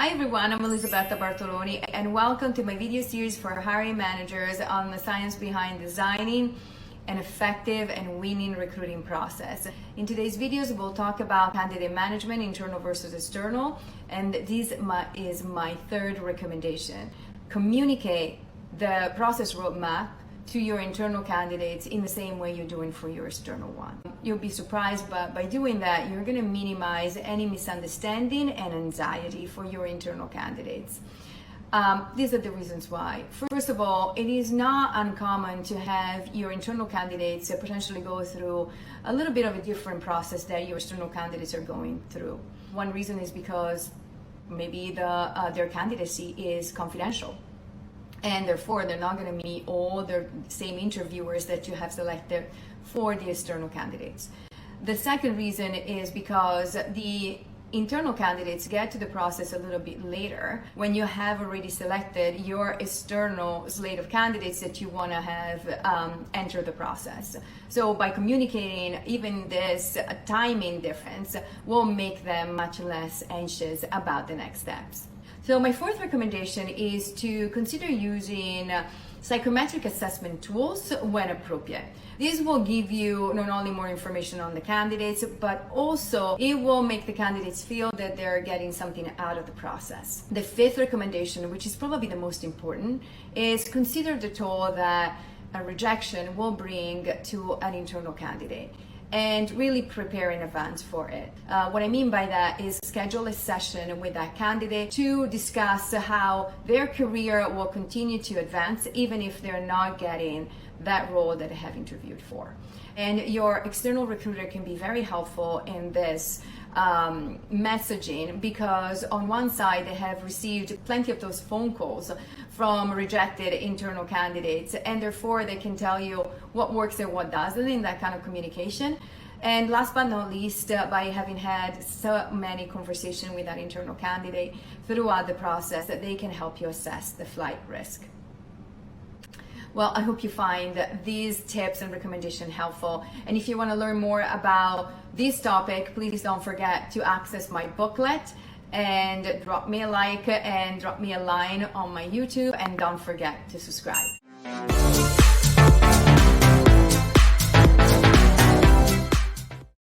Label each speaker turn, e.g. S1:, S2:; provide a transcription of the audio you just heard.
S1: Hi everyone, I'm Elisabetta Bartoloni and welcome to my video series for hiring managers on the science behind designing an effective and winning recruiting process. In today's videos, we'll talk about candidate management, internal versus external, and this is my third recommendation. Communicate the process roadmap to your internal candidates in the same way you're doing for your external one. You'll be surprised, but by doing that, you're going to minimize any misunderstanding and anxiety for your internal candidates. These are the reasons why. First of all, it is not uncommon to have your internal candidates potentially go through a little bit of a different process that your external candidates are going through. One reason is because maybe their candidacy is confidential, and therefore they're not going to meet all the same interviewers that you have selected for the external candidates. The second reason is because the internal candidates get to the process a little bit later when you have already selected your external slate of candidates that you want to have enter the process. So by communicating even this timing difference will make them much less anxious about the next steps. So my fourth recommendation is to consider using psychometric assessment tools when appropriate. This will give you not only more information on the candidates, but also it will make the candidates feel that they're getting something out of the process. The fifth recommendation, which is probably the most important, is consider the toll that a rejection will bring to an internal candidate, and really prepare in advance for it. What I mean by that is schedule a session with that candidate to discuss how their career will continue to advance even if they're not getting that role that they have interviewed for. And your external recruiter can be very helpful in this messaging, because on one side they have received plenty of those phone calls from rejected internal candidates, and therefore they can tell you what works and what doesn't in that kind of communication. And last but not least, by having had so many conversations with that internal candidate throughout the process, that they can help you assess the flight risk. Well, I hope you find these tips and recommendations helpful. And if you want to learn more about this topic, please don't forget to access my booklet and drop me a like and drop me a line on my YouTube, and don't forget to subscribe.